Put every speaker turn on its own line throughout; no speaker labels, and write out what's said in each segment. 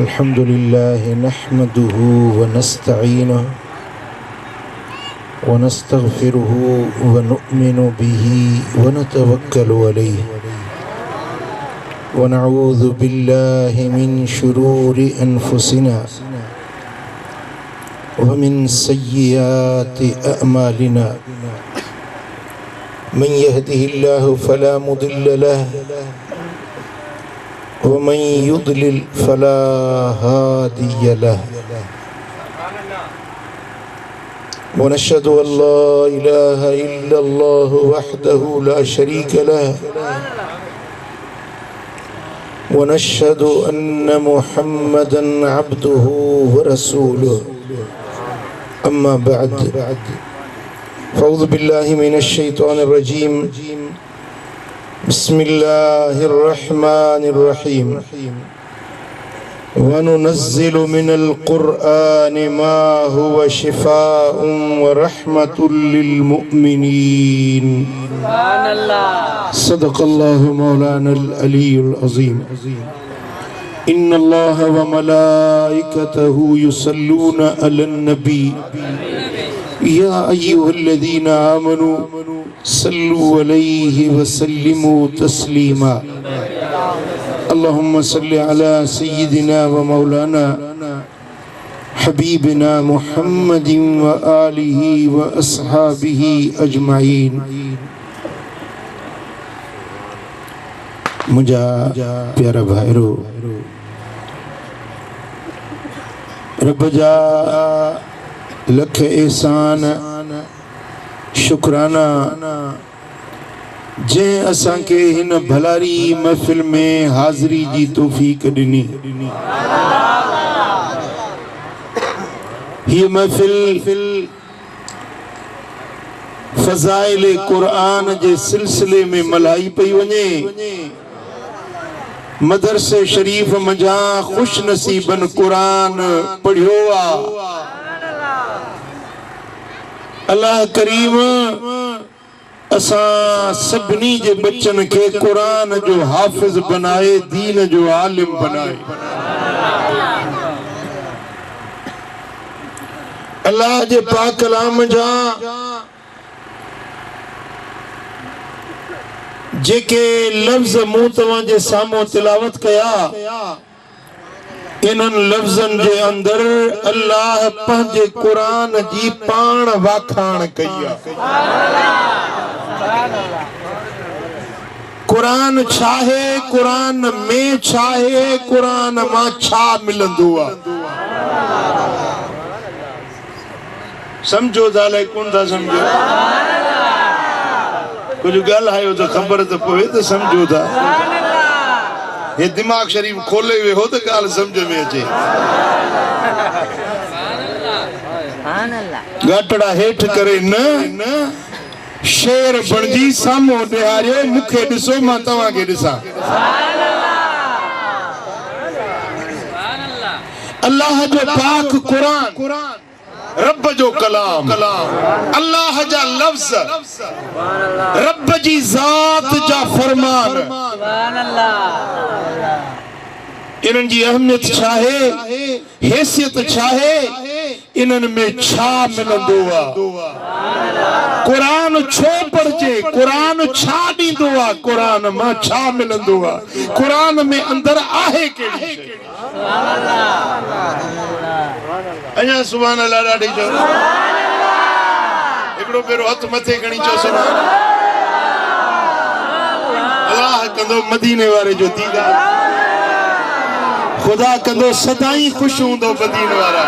अल्हम्दुलिल्लाह नहमदुहु व नस्तईनुहु व नस्तगफिरुहु व नु'मिनु बिही व नतवक्कलु अलैहि व नऊज़ु बिल्लाहि मिन शुरूरि अनफुसिना व मिन सय्यिआति अअमालिना मन यहदिहिल्लाहु फला मुदिल्ल लहु व मन युद्लिल फला हादिय लहु व नशहदु अल्ला इलाहा इल्लल्लाहु वहदहु ला शरीक लहु व नशहदु अन्न मुहम्मदन अब्दुहु व रसूलुहु अम्मा बअद फ़अऊज़ु बिल्लाहि मिनश शैतानिर रजीम बिस्मिल्लाहिर रहमानिर रहीम व नुनज़्ज़िलु मिनल क़ुरआनि मा हुवा शिफ़ाउन व रहमतुल लिल मुमिनीन सदक़ल्लाहु मौलानल अलीयुल अज़ीम इन्नल्लाह व मलाइकतहु युसल्लूना अलन नबी या अय्युहल्लज़ीना आमनू सल्लु अलैहि व सल्लिमू तस्लीमा अल्लाहुम्मा सल्लि अला सय्यिदिना व मौलाना हबीबिना मुहम्मदिन व आलिहि व अस्हाबिहि अजमाइन। मुझा प्यारा भाईरो रब जा लख एहसान शुक्राना जे असां के हिन भलारी महफिल में हाज़री जी तौफीक ॾिनी। ये महफिल फ़ज़ाइल क़ुरआन जे सिलसिले में मल्हाई पई वञे। मदरसे शरीफ मजा खुश नसीबन कुरान पढ़ियो आ। अल्लाह करीम असां सभिनी जे बच्चन के कुरान जो हाफिज बनाए, दीन जो आलिम बनाए। अल्लाह जे पाक कलाम जा जेके लफ्ज़ मूं तव्हां जे साम्हूं तिलावत कया, इन्हनि लफ्ज़न जे अंदर अल्लाह पंहिंजे कुरान जी पाण वाखाण कई आहे। कुरान छा है, कुरान में छा है, कुरान मां छा मिलंदो आहे। समझो ज़ाले कोन था समझो, कुछ गल आयो तो खबर तो पवे तो समझो था। ये दिमाग शरीफ खोले हुए हो तो गाल समझ में अचे। गाटड़ा हेठ करे न शेर बनजी सामो निहारियो, मुखे ॾिसो मां तव्हां खे ॾिसां। अल्लाह जो पाक कुरान रब जो कलाम, अल्लाह जा लफ्ज़, रब जी ज़ात जा फरमान। इन्हनि जी अहमियत छा है, हैसियत छा है, इन्हनि में छा मिलंदो आहे। कुरान छो पढ़जे, कुरान छा ॾींदो आहे, कुरान मां छा मिलंदो आहे, कुरान में अंदर आहे कहिड़ी शइ। अञा सुभान अल्लाह ॾाढी चओ, हिकिड़ो भेरो हथ मथे खणी चओ सुभान अल्लाह। कंदो मदीने वारे जो दीदार, खुदा कंदो सदाई खुश हूंदो मदीने वारा।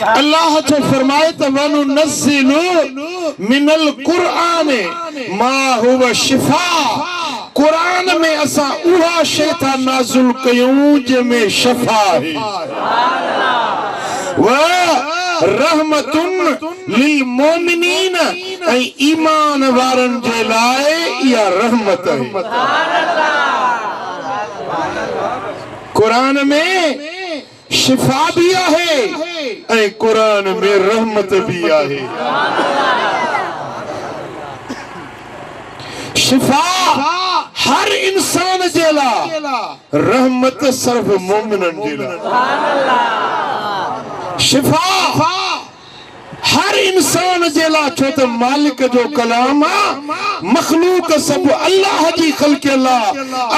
अल्लाह तो फरमाए त वनु नज़्ज़िलु मिनल क़ुरआन मा हुवा शिफा। कुरान में असां उहा शइ था नाज़िल कयूं जंहिंमें शफ़ा है, व रहमतुन लिल मोमिनीन, ऐं ईमान वारनि जे लाइ इहा रहमत है। कुरान में शिफा भी आहे ऐं कुरान में रहमत भी आहे। शिफा हर इंसान जे लाइ रहमत सिर्फ मोमिनन जे लाइ शिफा हर इंसान जे लाइ छो त मालिक जो कलाम मखलूक सब अल्लाह जी ख़ल्क़ ला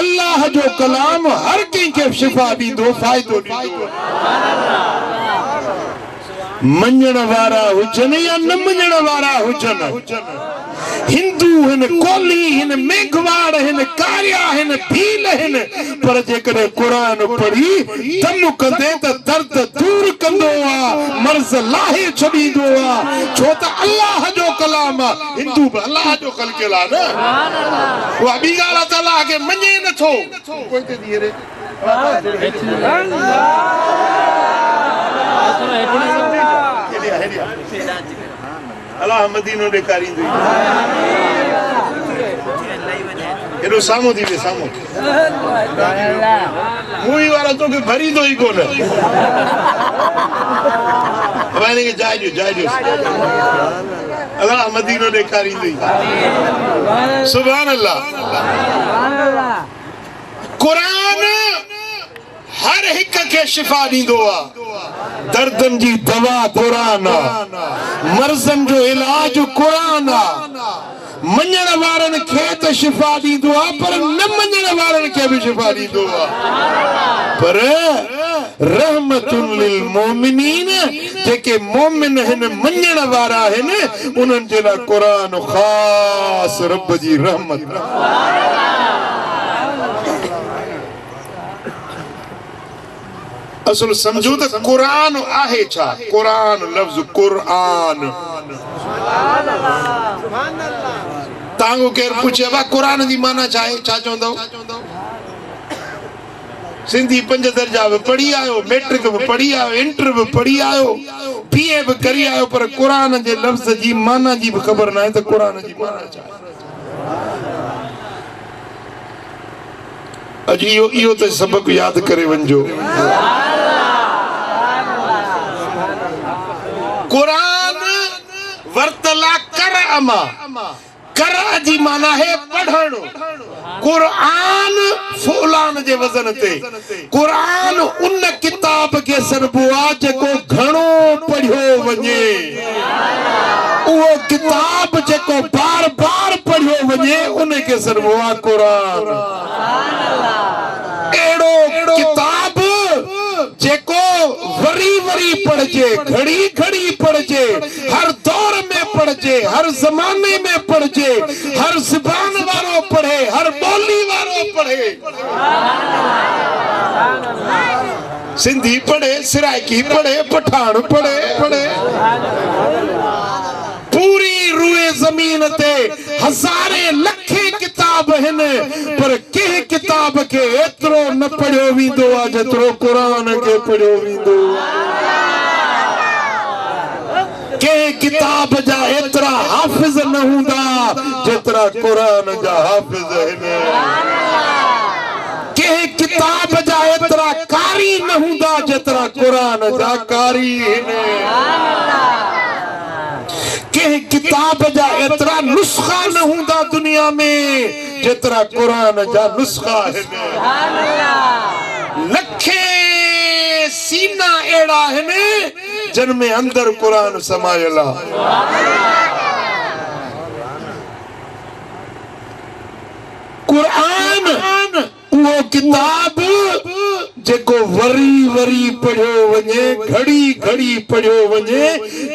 अल्लाह जो कलाम हर कंहिंखे शिफा ॾींदो फ़ाइदो ॾींदो मञण वारा हुजनि या न मञण वारा हुजनि हिंदू हिन कोली हिन मेघवाड़ हिन कारिया हिन भील हिन पर जेकॾहिं क़ुरान पढ़ी दम कंदे त दर्द दूर कंदो मर्ज़ लाहे छॾींदो छो त अल्लाह जो कलाम हिंदू बि अल्लाह जो ख़ल्क़ ला न उहा ॿी ॻाल्हि त अल्लाह खे मञे नथो अल्लाह मदीनो ॾेखारींदो हेॾो साम्हूं थी वे साम्हूं मूवी वारा तोखे भरींदो ई कोन हिनखे जाइ ॾियो अल्लाह मदीनो ॾेखारींदो सुभान अल्लाह क़ुरान हर हिक खे शिफ़ा ॾींदो दर्दन जी दवा क़ुरान मर्ज़न जो इलाज क़ुरान मञण वारनि खे त शिफ़ा ॾींदो पर न मञण वारनि खे बि शिफ़ा ॾींदो पर रहमतुन लिल मोमिनीन जेके मोमिन हिन मञण वारा आहिनि उन्हनि जे लाइ क़ुरान ख़ास रब जी रहमत असल समझो त क़ुरान आहे छा क़ुरान लफ़्ज़ क़ुरान तांगो केर पूछे वा क़ुरान जी माना छा आहे छा चवंदो सिंधी 5 दर्जा भी पढ़ी आयो मैट्रिक भी पढ़ी आयो इंटर भी पढ़ी आयो बीए भी करी आयो पर क़ुरान जे लफ़्ज़ जी माना जी भी खबर ना है तो क़ुरान जी माना छा अज इहो त सबक याद करे वंजो क़ुरान वर्तला कर अमा कर जी माना है पढ़ण क़ुरान फुलान जे वजन ते क़ुरान उन किताब के सरबो आ जेको घणो पढ़ियो वञे वो किताब जेको बार बार पढ़ियो वञे उन के सरबो आ क़ुरान एड़ो किताब जेको वरी वरी पढ़जे घड़ी घड़ी पढ़जे हर दौर में पढ़जे हर जमाने में पढ़जे हर ज़बान वारो पढ़े हर बोली वारो पढ़े सिंधी पढ़े सिराइकी पढ़े पठान पढ़े पूरी रूए जमीन ते हज़ारे लखे किताब हिन पर के किताब के एतरो न पढ़ियो वींदो आ जेतरो क़ुरान के पढ़ियो वींदो के किताब जा एतरा हाफिज न हुंदा जेतरा क़ुरान जा हाफिज हिन के किताब जा एतरा कारी न हुंदा जेतरा क़ुरान जा कारी हिन के किताब जा एतरा नुस्खा न हुंदा दुनिया में जेतरा क़ुरान जा नुस्खा हिन लखे सीना एड़ा हिन जन में अंदर क़ुरान समायल आ क़ुरान वो किताब जेको वरी वरी पढ़ियो वञे घड़ी घड़ी पढ़ियो वञे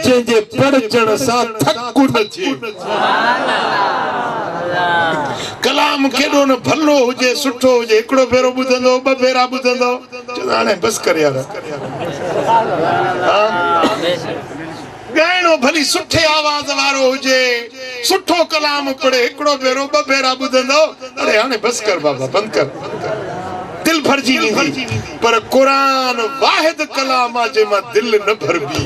जंहिंजे पढ़जण सां थक न थिए कलाम केॾो न भलो हुजे सुठो हुजे हिकिड़ो भेरो ॿुधंदो ॿ भेरा ॿुधंदो चवंदो हाणे बसि कर यार ॻाइणो भली सुठे आवाज़ वारो हुजे सुठो कलाम पढ़े हिकिड़ो भेरो ॿ भेरा ॿुधंदो अरे हाणे बसि कर बाबा बंदि कर दिल भरजी वेंदी पर क़ुरान वाहिद कलाम आहे जंहिंमां दिल न भरबी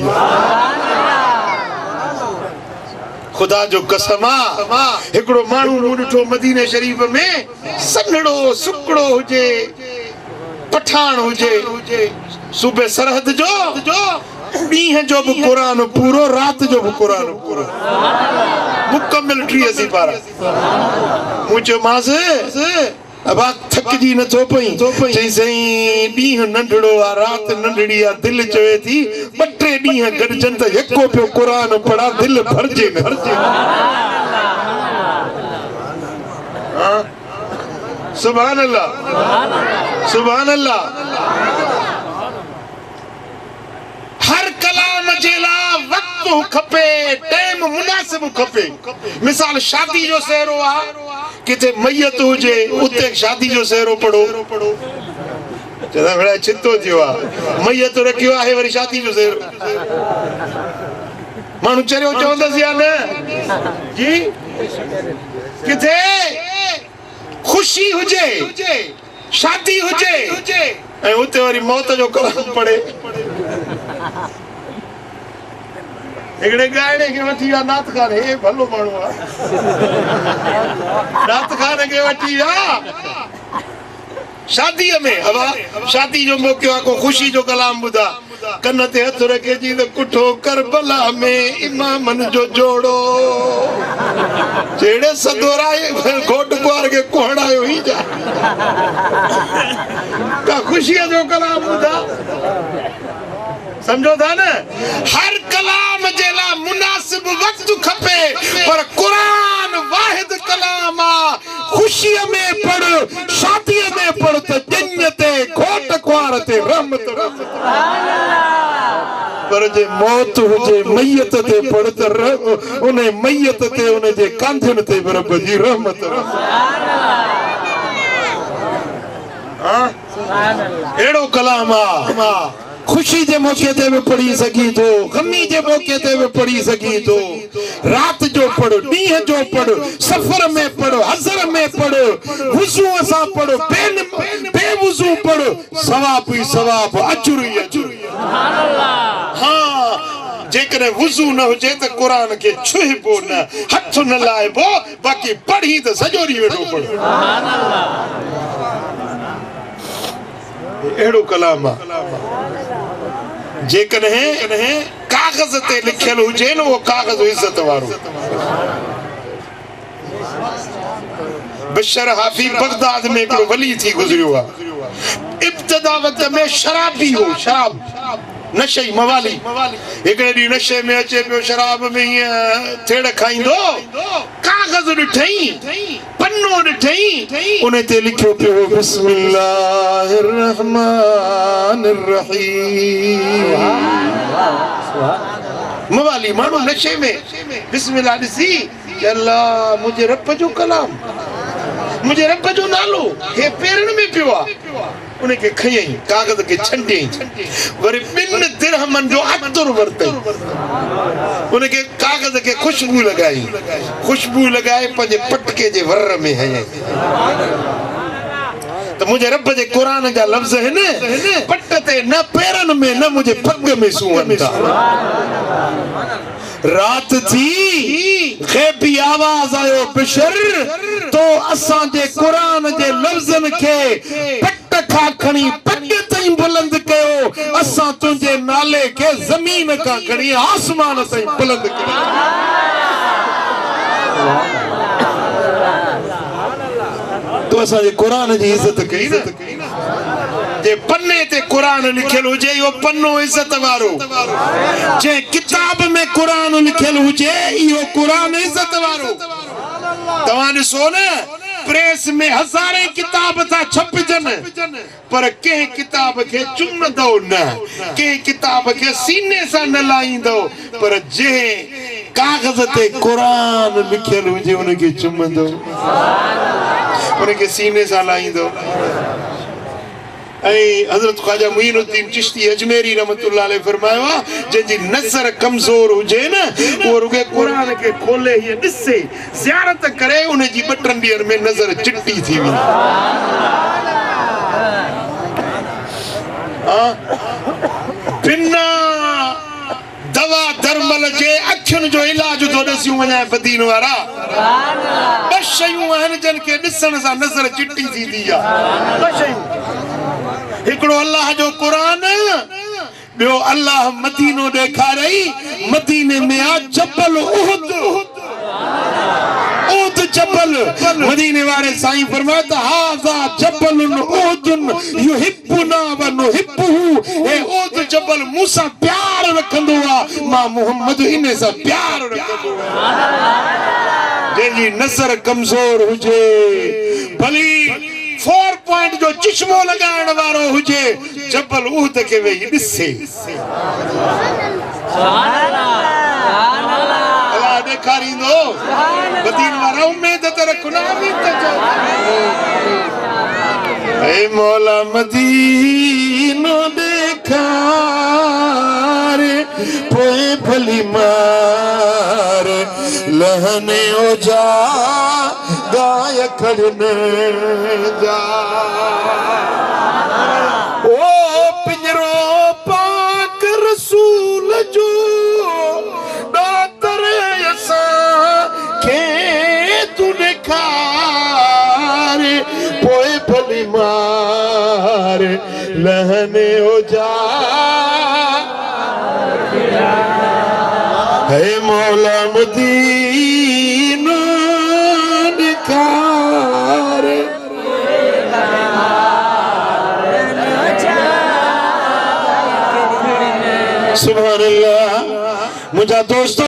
खुदा जो कसम आहे हिकिड़ो माण्हू मूं ॾिठो मदीने शरीफ़ में सन्हड़ो सुकड़ो हुजे पठान हुजे सूबे सरहद जो ॾींहं जो बि क़ुरान पूरो राति जो बि क़ुरान पूरो मुकमिल 83 पारा मूं चयोमांसि अब थकजी न थो पई चई सही ॾींहुं नंढड़ो आ रात नंढड़ी आ दिल चवे थी ॿ टे ॾींहं गॾजनि त यको पियो क़ुरान पढ़ा दिल भरजे न सुभान अल्लाह सुभान अल्लाह हर कलाम जे लाइ वक़्तु खपे टाइम मुनासिब खपे मिसाल शादी जो सहरो आ किथे मैयत हुजे उते शादी जो सहरो पढ़ो चदा बड़ा चितो थियो आ मैयत रखियो आहे वरी शादी जो सहरो माण्हू चरियो चवंदसि या न जी किथे खुशी हुजे शादी हुजे ऐं उते वरी मौत जो कलाम पढ़े हिकिड़े गाइणे खे वठी विया नात खाने हे भलो माण्हू आहे नात खाने खे वठी विया शादीअ में हवा शादी जो मौक़ो आहे को ख़ुशी जो कलाम ॿुधा कन ते हथ रखे जी त कुठो करबला में इमामन जो जोड़ो जेड़े सदोराए घोट कुआर के कोहड़ायो ही जा का खुशियां जो कलाम ॿुधा समझो था न हर कलाम जे ला मुनासिब वक्त खपे पर कुरान वाहिद कलाम आ खुशी में पढ़ शादी में पढ़ त जन्नते घोट कुआर ते रहमत पर जे मौत हुजे मैयत ते पढ़ त उन मैयत ते उन जे कांधन ते रब जी रहमत हां एड़ो कलाम आ खुशी जे मौके ते भी पढ़ी सकी तो गमी जे मौके ते भी पढ़ी सकी तो रात जो पढ़ ॾींहं जो पढ़ सफर में पढ़ हज़र में पढ़ वुज़ू सां पढ़ बेवुज़ू पढ़ सवाब ही सवाब अजर ही अजर सुभान अल्लाह हां जेकरे वुज़ू न हुजे त कुरान के छुहिबो न हथ न लाइबो बाकी पढ़ी त सॼो ॾींहुं वेठो पढ़ सुभान अल्लाह एड़ो कलाम जेकॾहिं कागज़ ते लिखियल हुजे न वो कागज़ इज्जत वारो बशर हाफी बगदाद में हिकिड़ो वली थी गुज़रियो आहे इब्तिदा वक़्त में शराबी हो शराब नशे मवाली हिकिड़े ॾींहुं नशे में अचे पियो शराब में हीअं थेड़ खाईंदो कागज़ ॾिठई पन्नो ॾिठई उन ते लिखियो पियो बिस्मिल्लाहिर रहमानिर रहीम मवाली माण्हू नशे में बिस्मिल्लाह ॾिसी अल्लाह मुंहिंजे रब जो कलाम मुंहिंजे रब जो नालो हे पेरनि में पियो आहे उनके खयई कागज़ के छंडई वरी 2 दिरहमन जो अतर वरतई उनके कागज़ के खुशबू लगाई पंहिंजे पटके जे वर में हयई तो मुझे रब जे कुरान जा लफ्ज़ है पट ते न पेरन में न मुझे पग में सुहन था रात थी ग़ैबी आवाज आयो बशर तो असां जे कुरान जे लफ्ज़न के पट खा खणी पग ताईं बुलंद कयो असां तुझे नाले के जमीन का खणी आसमान ताईं बुलंद कयो तो असां जे कुरान जी इज्जत कई न जे पन्ने ते कुरान लिखियल हुजे यो पन्नो इज्जत वारो जे किताब में कुरान लिखियल हुजे यो कुरान इज्जत वारो तवां ॾिसो न प्रेस में हज़ारे किताब था छपजन पर के किताब के चुमदो न के किताब के सीने से न लाइंदो पर जे कागज ते कुरान लिखियल हुजे उनके चुमदो उनके सीने से लाइंदो हजरत ख्वाजा मुईनुद्दीन चिश्ती अजमेरी रहमतुल्लाह अलैह फरमायो जंहिंजी नज़र कमज़ोर हुजे न वो रुगे कुरान के खोले ये ॾिसे ज़ियारत करे उन जी 2-3 ॾींहंनि में नज़र चिट्टी थी वेंदी बिना दवा दरमल जे अखियुनि जो इलाज तो ॾसियूं वञा बदीन वारा 2 शयूं आहिनि जिन के ॾिसण सां नज़र चिट्टी थींदी आहे 2 शयूं हिकिड़ो अल्लाह जो कुरान ॿियो अल्लाह मदीनो ॾेखारई मदीने में आ जबल उहद उद जबल मदीने वाले साईं फरमाता हाजा जबल उदुन युहिब्बुना व नुहिब्बुहु ए उद जबल मूसा प्यार रखंदो आ मां मोहम्मद इने सा प्यार रखंदो आ जी नजर कमजोर हुजे भली 4 पॉइंट जो चश्मो लगाइण वारो हुजे जबल उद के वे ॾिसे अल्लाह ॾेखारींदो मदीने वारा उम्मीद त रखो ना आमीन त चओ ए मौला मदीनो ॾेखार पोए भली मार लहने ओ जा गाय खड़ने जा ओ पिंजरो पाक रसूल जो दातर असा के तू ॾेखार पोए भली मार लहने ओ जा हे मौला मदीनो ॾेखार सुभान अल्लाह मुंहिंजा दोस्त